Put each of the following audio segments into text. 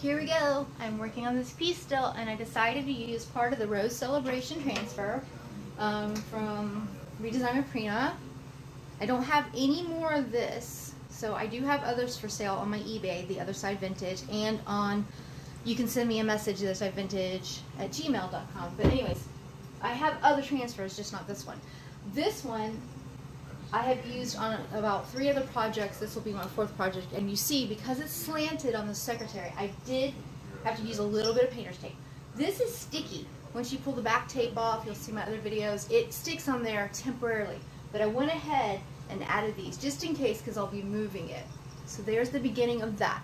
Here we go. I'm working on this piece still, and I decided to use part of the Rose Celebration transfer from ReDesign with Prima. I don't have any more of this, so I do have others for sale on my eBay, The Other Side Vintage, and on, you can send me a message, theothersidevintage@gmail.com. But anyways, I have other transfers, just not this one. This one I have used on about 3 other projects. This will be my 4th project, and you see, because it's slanted on the secretary, I did have to use a little bit of painter's tape. This is sticky. Once you pull the back tape off, you'll see my other videos, it sticks on there temporarily. But I went ahead and added these just in case, because I'll be moving it. So there's the beginning of that.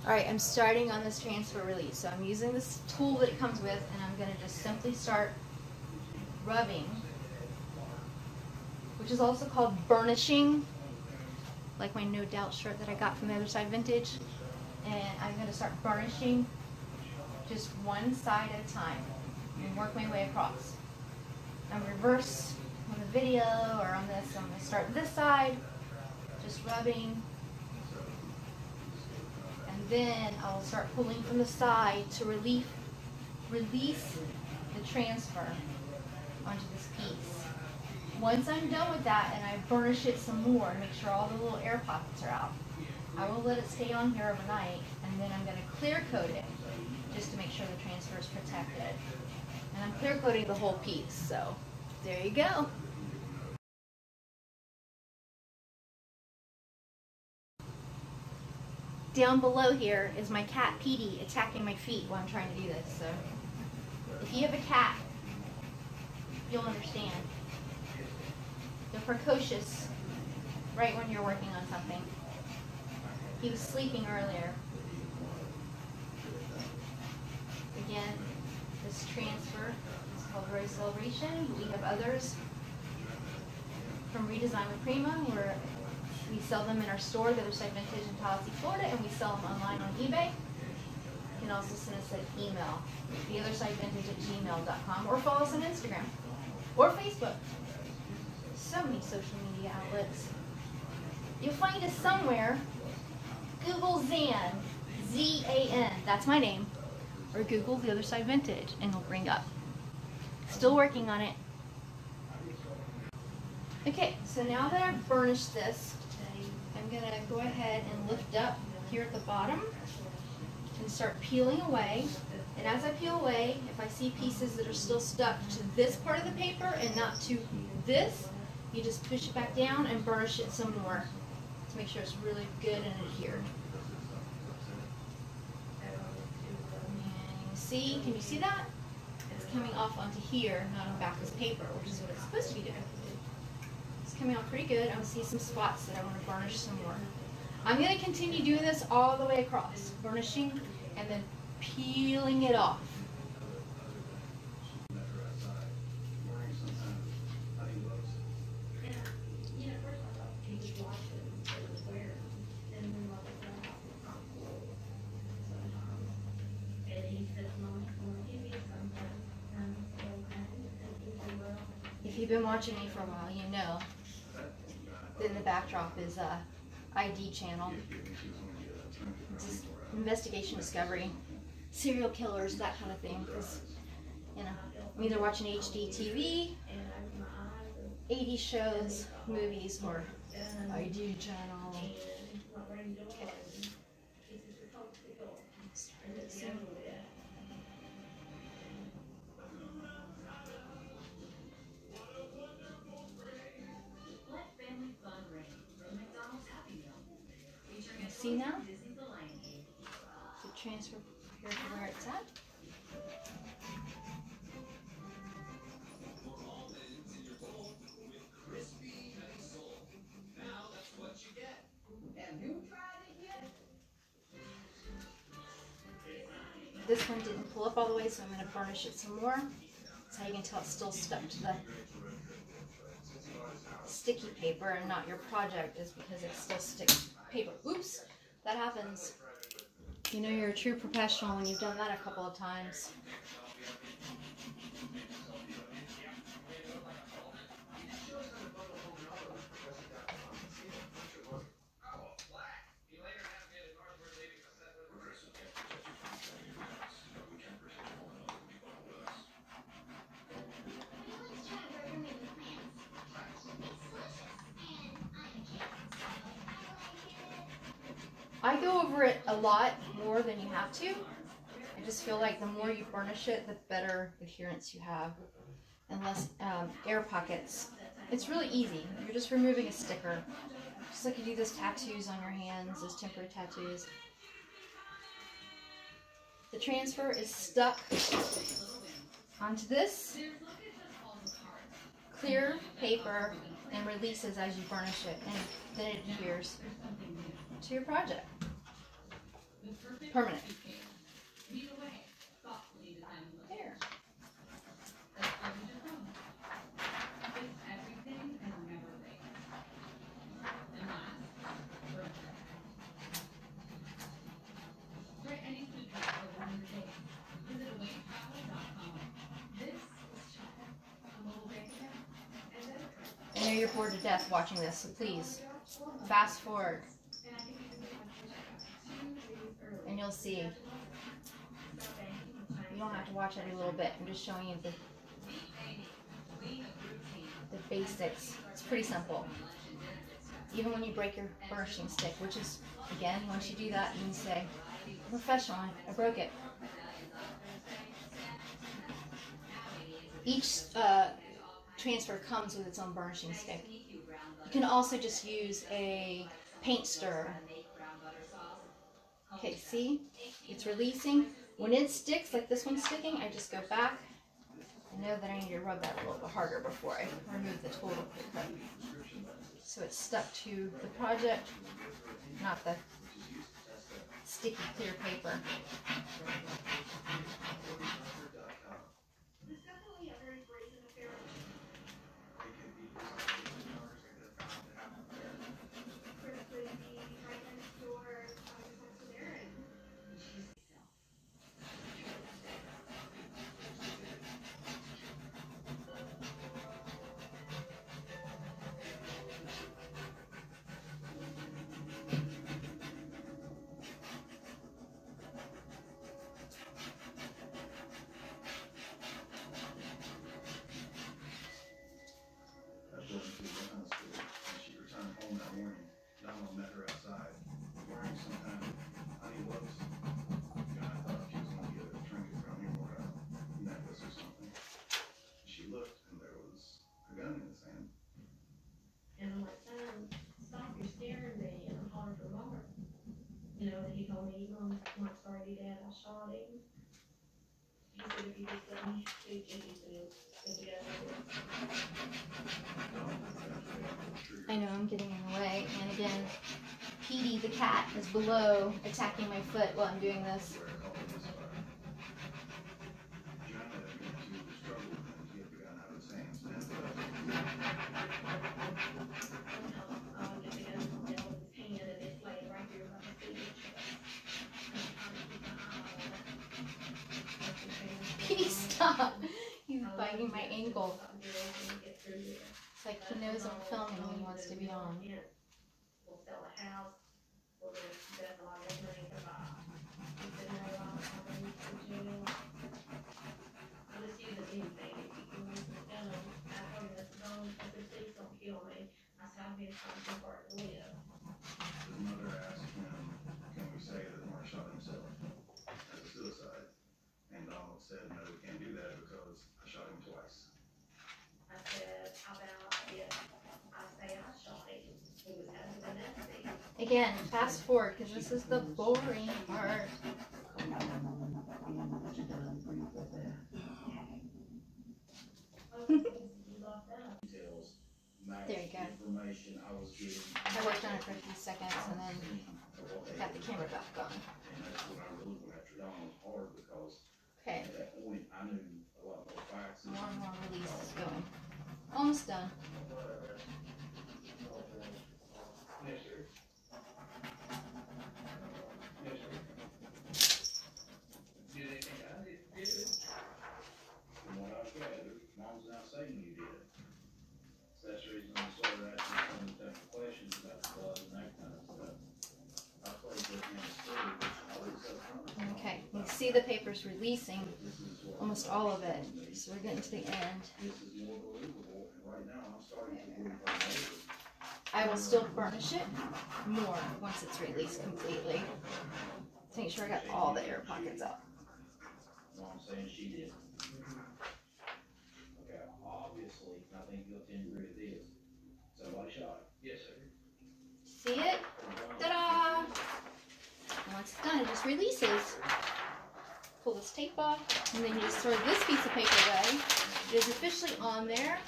Alright, I'm starting on this transfer release. So I'm using this tool that it comes with, and I'm going to just simply start rubbing, which is also called burnishing, like my No Doubt shirt that I got from The Other Side Vintage. And I'm going to start burnishing just one side at a time and work my way across. I'm reverse on the video or on this. I'm going to start this side, just rubbing, and then I'll start pulling from the side to release the transfer onto this piece. Once I'm done with that and I burnish it some more to make sure all the little air pockets are out, I will let it stay on here overnight, and then I'm going to clear coat it just to make sure the transfer is protected. And I'm clear coating the whole piece, so there you go. Down below here is my cat Petey attacking my feet while I'm trying to do this. So if you have a cat, you'll understand. They're precocious right when you're working on something. He was sleeping earlier. Again, this transfer is called Rose Celebration. We have others from ReDesign with Prima, where we sell them in our store, The Other Side Vintage in Tallahassee, Florida, and we sell them online on eBay. You can also send us an email, theothersidevintage@gmail.com, or follow us on Instagram or Facebook. So many social media outlets. You'll find us somewhere. Google Zan, Z-A-N, that's my name, or Google The Other Side Vintage, and it'll bring up. Still working on it. Okay, so now that I've burnished this, I'm going to go ahead and lift up here at the bottom and start peeling away. And as I peel away, if I see pieces that are still stuck to this part of the paper and not to this, you just push it back down and burnish it some more to make sure it's really good and adhered. And you see, can you see that? It's coming off onto here, not on back of this paper, which is what it's supposed to be doing. It's coming out pretty good. I can see some spots that I want to burnish some more. I'm going to continue doing this all the way across, burnishing and then peeling it off. If you've been watching me for a while, you know that the backdrop is a ID channel. Just investigation, discovery, serial killers, that kind of thing. Because, you know, I'm either watching HD TV, 80s shows, movies, or ID channel. Okay. See now? So transfer here to where it's at. This one didn't pull up all the way, so I'm going to burnish it some more. That's how you can tell it's still stuck to the sticky paper and not your project, is because it's still sticky paper. Oops, that happens. You know you're a true professional when you've done that a couple of times. I go over it a lot more than you have to. I just feel like the more you burnish it, the better adherence you have and less air pockets. It's really easy. You're just removing a sticker. Just like you do those tattoos on your hands, those temporary tattoos. The transfer is stuck onto this clear paper and releases as you burnish it, and then it adheres to your project. Permanent. There. I know you're bored to death watching this, so please fast forward and you'll see. You don't have to watch every little bit. I'm just showing you the basics. It's pretty simple. Even when you break your burnishing stick, which is, again, once you do that, you can say, professional, I broke it. Each transfer comes with its own burnishing stick. You can also just use a paint stirrer. Okay, see? It's releasing. When it sticks, like this one's sticking, I just go back. I know that I need to rub that a little bit harder before I remove the total paper. So it's stuck to the project, not the sticky clear paper. She returned home that morning. Donald met her outside, wearing some kind of honey looks. And I thought she was going to get a trinket from him or a necklace or something. She looked, and there was a gun in his hand. And I'm like, son, stop, you're scaring me. And I'm calling for Mark. You know, and he told me, Mom, Mark's already dead. I shot him. He said, if you just let me shoot you, he said, it'll be over. I know I'm getting in the way, and again, Petey the cat is below attacking my foot while I'm doing this. Petey, stop! He's biting my ankle. It's like he knows I'm filming and he wants to be on. We'll sell a house. We'll invest a lot of money to buy. He said, no, I'm going to jail. I'll just use anything. If you can use the stone, I told him that's stone. I said, please don't kill me. I said, I'll be trying to part to live. His mother asked him, can we say that Mark shot himself as a suicide? And Donald said, no, we can't do that because I shot him twice. I said, how about if I say I shot him? He was having a nasty. Again, fast forward because this is the boring part. There you go. I worked on it for a few seconds and then got the camera back on. Okay. More and more releases going. Almost done. From what I've gathered, Mom's now saying you did. So that's the reason I started asking some of the technical questions about the blood and that kind of stuff. I played with him in school. Okay, you see the paper's releasing almost all of it. So we're getting to the end. This is more believable, and right now I'm starting to believe our neighbor. I will still burnish it more once it's released completely. To make sure I got all the air pockets out. No, I'm saying she did. Okay, obviously, I think you'll tend to agree with this. Somebody shot it. Yes, sir. See it? Ta-da! And once it's done, it just releases. Pull this tape off, and then you just throw this piece of paper away. It is officially on there,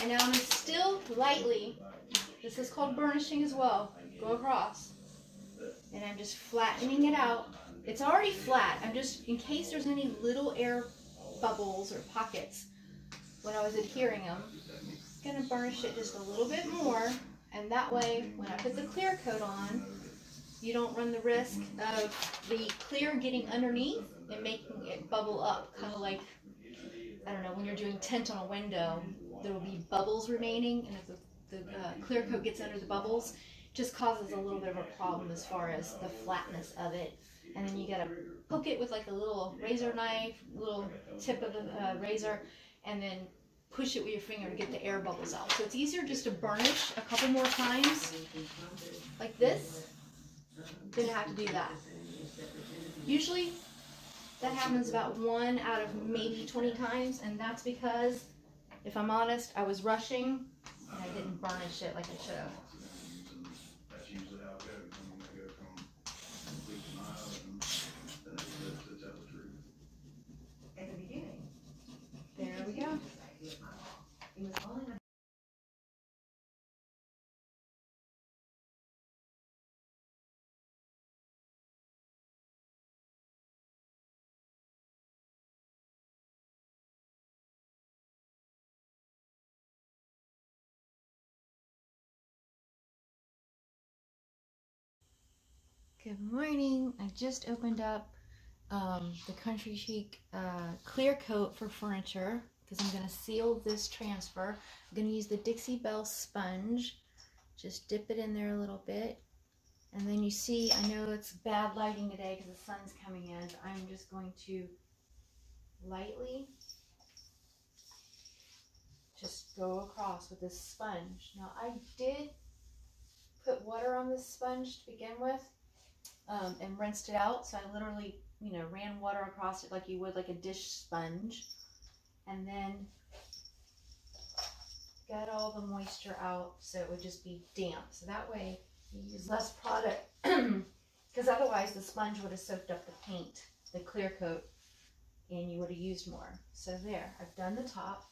and now I'm going to still lightly, this is called burnishing as well, go across. And I'm just flattening it out. It's already flat. I'm just, in case there's any little air bubbles or pockets when I was adhering them, I'm going to burnish it just a little bit more, and that way, when I put the clear coat on, you don't run the risk of the clear getting underneath and making it bubble up, kind of like, I don't know, when you're doing tint on a window, there will be bubbles remaining, and if the clear coat gets under the bubbles, it just causes a little bit of a problem as far as the flatness of it. And then you gotta poke it with like a little razor knife, little tip of the razor, and then push it with your finger to get the air bubbles out. So it's easier just to burnish a couple more times, like this, than to have to do that. Usually, that happens about 1 out of maybe 20 times, and that's because, if I'm honest, I was rushing and I didn't burnish it like I should have. That's usually how it goes. I mean, they go from complete denial and then to tell the truth. At the beginning. There we go. It was all in a Good morning. I just opened up the Country Chic clear coat for furniture because I'm going to seal this transfer. I'm going to use the Dixie Belle sponge. Just dip it in there a little bit. And then you see, I know it's bad lighting today because the sun's coming in, but I'm just going to lightly just go across with this sponge. Now, I did put water on this sponge to begin with. And rinsed it out, so I literally, ran water across it like you would like a dish sponge, and then got all the moisture out so it would just be damp. So that way you use less product, because otherwise the sponge would have soaked up the paint, the clear coat, and you would have used more. So there, I've done the top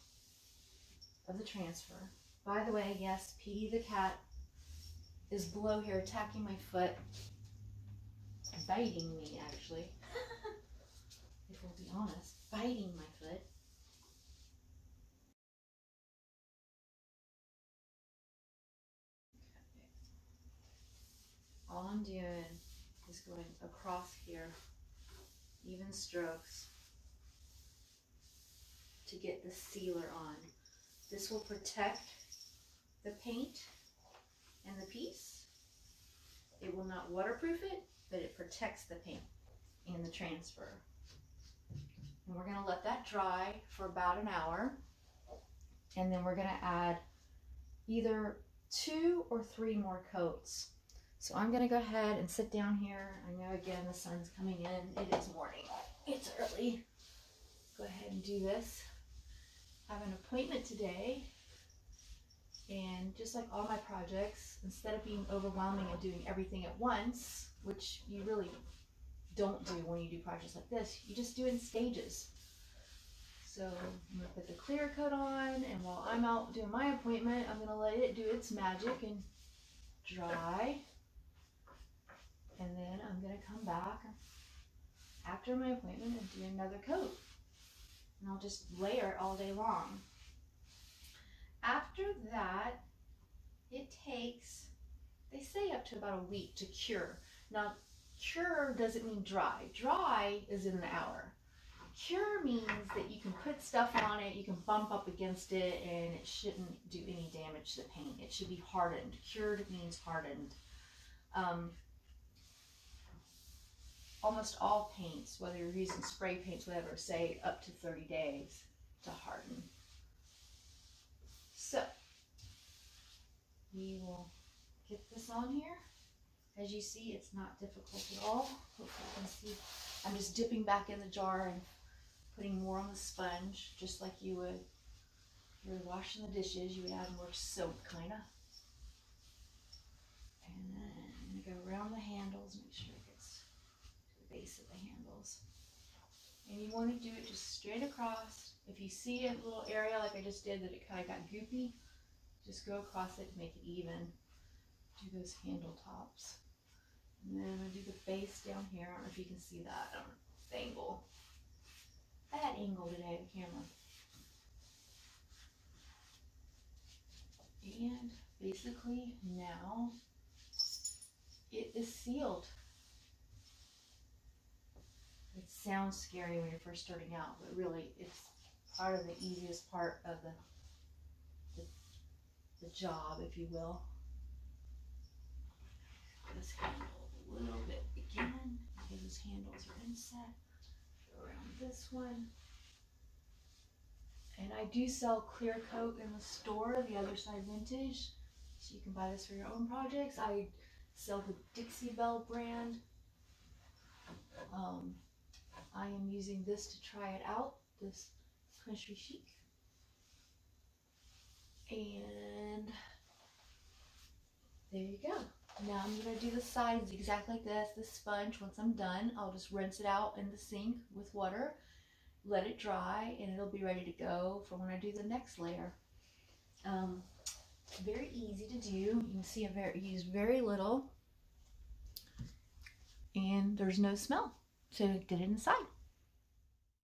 of the transfer. By the way, yes, Petey the cat is below here attacking my foot. Biting me, actually. If we'll be honest, biting my foot. All I'm doing is going across here, even strokes, to get the sealer on. This will protect the paint and the piece. It will not waterproof it, but it protects the paint and the transfer. And we're going to let that dry for about an hour, and then we're going to add either 2 or 3 more coats. So I'm going to go ahead and sit down here. I know, again, the sun's coming in. It is morning. It's early. Go ahead and do this. I have an appointment today, and just like all my projects, instead of being overwhelming and doing everything at once, which you really don't do when you do projects like this, you just do it in stages. So I'm going to put the clear coat on, and while I'm out doing my appointment, I'm going to let it do its magic and dry. And then I'm going to come back after my appointment and do another coat. And I'll just layer it all day long. After that, it takes, they say, up to about a week to cure. Now, cure doesn't mean dry. Dry is in an hour. Cure means that you can put stuff on it, you can bump up against it, and it shouldn't do any damage to the paint. It should be hardened. Cured means hardened. Almost all paints, whether you're using spray paints, whatever, say up to 30 days to harden. So we will get this on here. As you see, it's not difficult at all. Hopefully you can see. I'm just dipping back in the jar and putting more on the sponge, just like you would if you were washing the dishes. You would add more soap, kind of. And then I'm going to go around the handles, make sure it gets to the base of the handles. And you want to do it just straight across. If you see a little area like I just did that it kind of got goopy, just go across it to make it even. Do those handle tops. And then I'm going to do the base down here. I don't know if you can see that. I don't know. The angle. Bad angle today, the camera. And basically now it is sealed. It sounds scary when you're first starting out, but really it's part of the easiest part of the job, if you will. This handle a little bit again, because those handles are inset. Go around this one. And I do sell clear coat in the store, the Other Side Vintage, so you can buy this for your own projects. I sell the Dixie Belle brand. I am using this to try it out, this Country Chic. And there you go. Now I'm going to do the sides exactly like this. The sponge, once I'm done, I'll just rinse it out in the sink with water, let it dry, and it'll be ready to go for when I do the next layer. Very easy to do. You can see I use very little, and there's no smell. So get it inside.